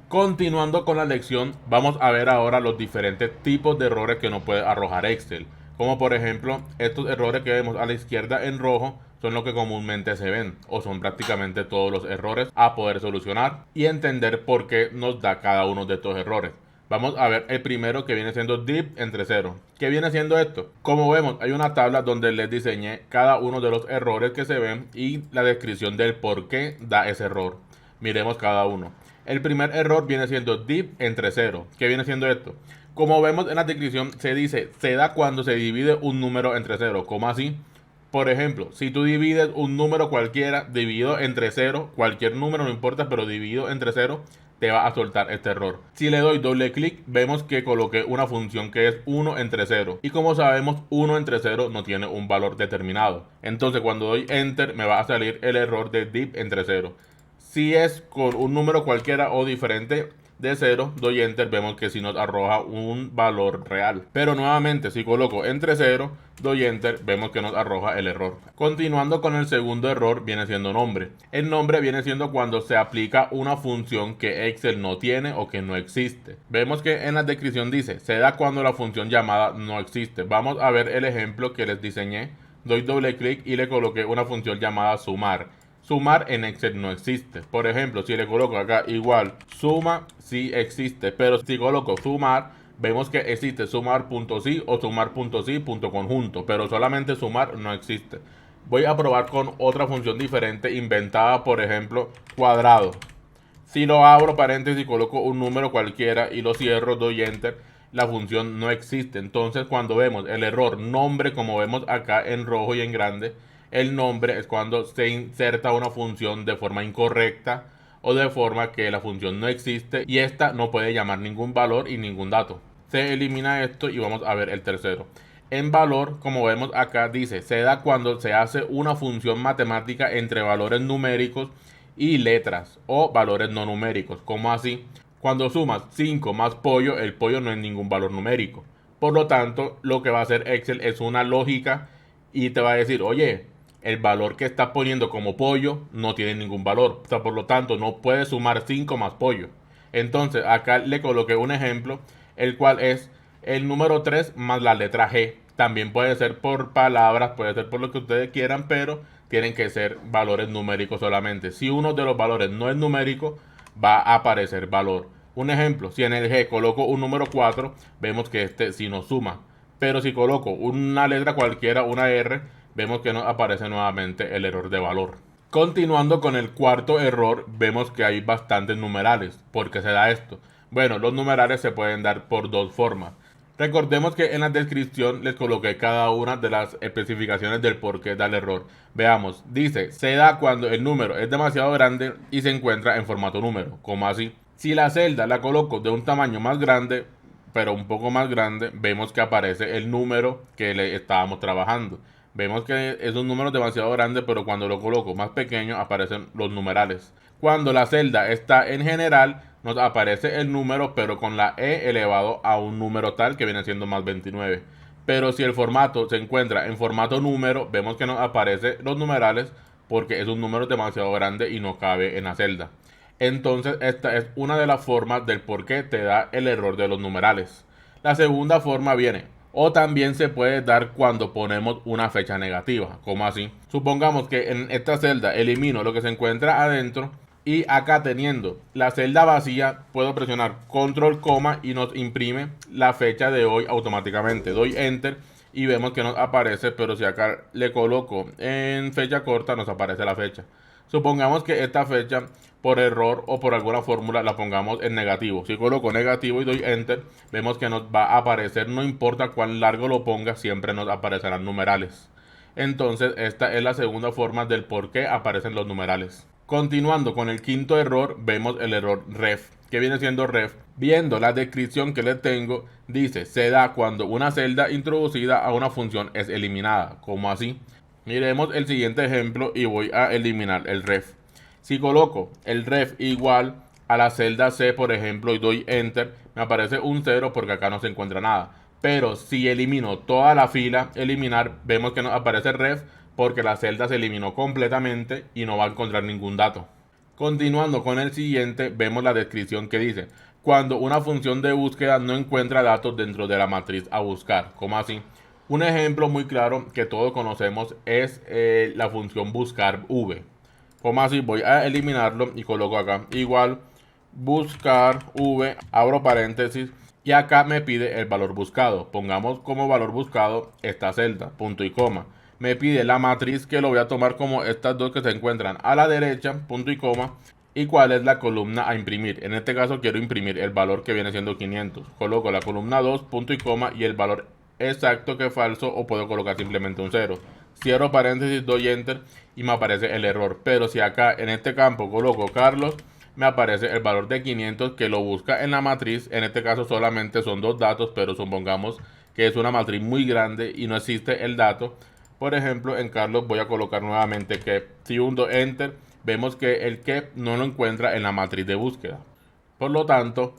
Continuando con la lección, vamos a ver ahora los diferentes tipos de errores que nos puede arrojar Excel. Como por ejemplo, estos errores que vemos a la izquierda en rojo son los que comúnmente se ven, o son prácticamente todos los errores a poder solucionar y entender por qué nos da cada uno de estos errores. Vamos a ver el primero, que viene siendo div entre cero. ¿Qué viene siendo esto? Como vemos, hay una tabla donde les diseñé cada uno de los errores que se ven y la descripción del por qué da ese error. Miremos cada uno. El primer error viene siendo div entre cero. ¿Qué viene siendo esto? Como vemos en la descripción, se da cuando se divide un número entre cero. ¿Cómo así? Por ejemplo, si tú divides un número cualquiera dividido entre cero, cualquier número no importa, pero dividido entre cero, te va a soltar este error. Si le doy doble clic, vemos que coloqué una función que es 1 entre 0. Y como sabemos, 1 entre 0 no tiene un valor determinado. Entonces cuando doy enter, me va a salir el error de div entre 0. Si es con un número cualquiera o diferente de 0, doy enter, vemos que si nos arroja un valor real. Pero nuevamente, si coloco entre 0, doy enter, vemos que nos arroja el error. Continuando con el segundo error, viene siendo nombre. El nombre viene siendo cuando se aplica una función que Excel no tiene o que no existe. Vemos que en la descripción dice, se da cuando la función llamada no existe. Vamos a ver el ejemplo que les diseñé. Doy doble clic y le coloqué una función llamada sumar. Sumar en Excel no existe. Por ejemplo, si le coloco acá igual suma, sí existe. Pero si coloco sumar, vemos que existe sumar.sí o sumar.sí.conjunto. Pero solamente sumar no existe. Voy a probar con otra función diferente inventada, por ejemplo, cuadrado. Si lo abro paréntesis y coloco un número cualquiera y lo cierro, doy enter, la función no existe. Entonces cuando vemos el error nombre, como vemos acá en rojo y en grande, el nombre es cuando se inserta una función de forma incorrecta o de forma que la función no existe y esta no puede llamar ningún valor y ningún dato. Se elimina esto y vamos a ver el tercero. En valor, como vemos acá, dice, se da cuando se hace una función matemática entre valores numéricos y letras o valores no numéricos. ¿Cómo así? Cuando sumas 5 más pollo, el pollo no es ningún valor numérico. Por lo tanto, lo que va a hacer Excel es una lógica y te va a decir, oye, el valor que estás poniendo como pollo no tiene ningún valor. O sea, por lo tanto, no puedes sumar 5 más pollo. Entonces, acá le coloqué un ejemplo, el cual es el número 3 más la letra G. También puede ser por palabras, puede ser por lo que ustedes quieran, pero tienen que ser valores numéricos solamente. Si uno de los valores no es numérico, va a aparecer valor. Un ejemplo, si en el G coloco un número 4, vemos que este sí nos suma. Pero si coloco una letra cualquiera, una R, vemos que nos aparece nuevamente el error de valor. Continuando con el cuarto error, vemos que hay bastantes numerales. ¿Por qué se da esto? Bueno, los numerales se pueden dar por dos formas. Recordemos que en la descripción les coloqué cada una de las especificaciones del por qué da el error. Veamos, dice, se da cuando el número es demasiado grande y se encuentra en formato número. ¿Cómo así? Si la celda la coloco de un tamaño más grande, pero un poco más grande, vemos que aparece el número que le estábamos trabajando. Vemos que es un número demasiado grande, pero cuando lo coloco más pequeño aparecen los numerales. Cuando la celda está en general, nos aparece el número, pero con la e elevado a un número tal que viene siendo más 29. Pero si el formato se encuentra en formato número, vemos que nos aparece los numerales porque es un número demasiado grande y no cabe en la celda. Entonces esta es una de las formas del por qué te da el error de los numerales. La segunda forma viene, o también se puede dar cuando ponemos una fecha negativa. ¿Cómo así? Supongamos que en esta celda elimino lo que se encuentra adentro y acá teniendo la celda vacía puedo presionar control coma y nos imprime la fecha de hoy automáticamente. Doy enter y vemos que nos aparece, pero si acá le coloco en fecha corta nos aparece la fecha. Supongamos que esta fecha por error o por alguna fórmula la pongamos en negativo. Si coloco negativo y doy enter, vemos que nos va a aparecer, no importa cuán largo lo ponga, siempre nos aparecerán numerales. Entonces esta es la segunda forma del por qué aparecen los numerales. Continuando con el quinto error, vemos el error ref. ¿Qué viene siendo ref? Viendo la descripción que le tengo, dice, se da cuando una celda introducida a una función es eliminada. ¿Cómo así? Miremos el siguiente ejemplo y voy a eliminar el ref. Si coloco el ref igual a la celda C, por ejemplo, y doy enter, me aparece un 0 porque acá no se encuentra nada. Pero si elimino toda la fila, eliminar, vemos que nos aparece ref porque la celda se eliminó completamente y no va a encontrar ningún dato. Continuando con el siguiente, vemos la descripción que dice: cuando una función de búsqueda no encuentra datos dentro de la matriz a buscar. ¿Cómo así? Un ejemplo muy claro que todos conocemos es la función buscar v. ¿Cómo así? Voy a eliminarlo y coloco acá igual buscar v, abro paréntesis, y acá me pide el valor buscado. Pongamos como valor buscado esta celda, punto y coma. Me pide la matriz, que lo voy a tomar como estas dos que se encuentran a la derecha, punto y coma. Y cuál es la columna a imprimir. En este caso quiero imprimir el valor que viene siendo 500. Coloco la columna 2, punto y coma, y el valor exacto que es falso, o puedo colocar simplemente un 0. Cierro paréntesis, doy enter y me aparece el error. Pero si acá en este campo coloco Carlos, me aparece el valor de 500 que lo busca en la matriz. En este caso solamente son dos datos, pero supongamos que es una matriz muy grande y no existe el dato. Por ejemplo, en Carlos voy a colocar nuevamente que si hundo enter, vemos que el que no lo encuentra en la matriz de búsqueda. Por lo tanto,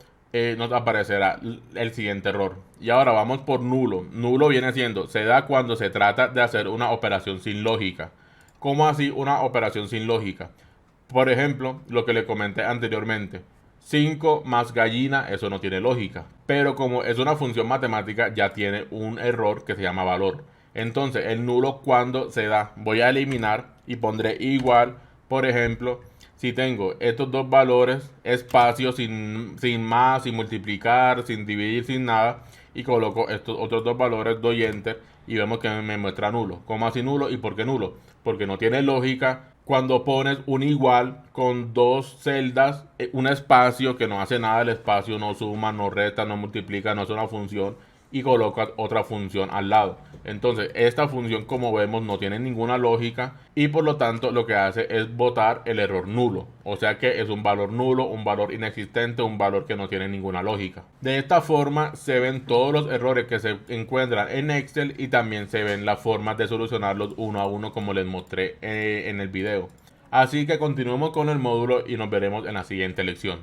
nos aparecerá el siguiente error. Y ahora vamos por nulo. Nulo viene siendo, se da cuando se trata de hacer una operación sin lógica. ¿Cómo así una operación sin lógica? Por ejemplo, lo que le comenté anteriormente. 5 más gallina, eso no tiene lógica. Pero como es una función matemática, ya tiene un error que se llama valor. Entonces, el nulo cuando se da, voy a eliminar y pondré igual, por ejemplo, si tengo estos dos valores, espacio sin más, sin multiplicar, sin dividir, sin nada, y coloco estos otros dos valores, doy enter y vemos que me muestra nulo. ¿Cómo así nulo? ¿Y por qué nulo? Porque no tiene lógica cuando pones un igual con dos celdas, un espacio que no hace nada, el espacio no suma, no resta, no multiplica, no es una función, y colocas otra función al lado. Entonces, esta función, como vemos, no tiene ninguna lógica y por lo tanto lo que hace es botar el error nulo. O sea que es un valor nulo, un valor inexistente, un valor que no tiene ninguna lógica. De esta forma se ven todos los errores que se encuentran en Excel y también se ven las formas de solucionarlos uno a uno, como les mostré en el video. Así que continuemos con el módulo y nos veremos en la siguiente lección.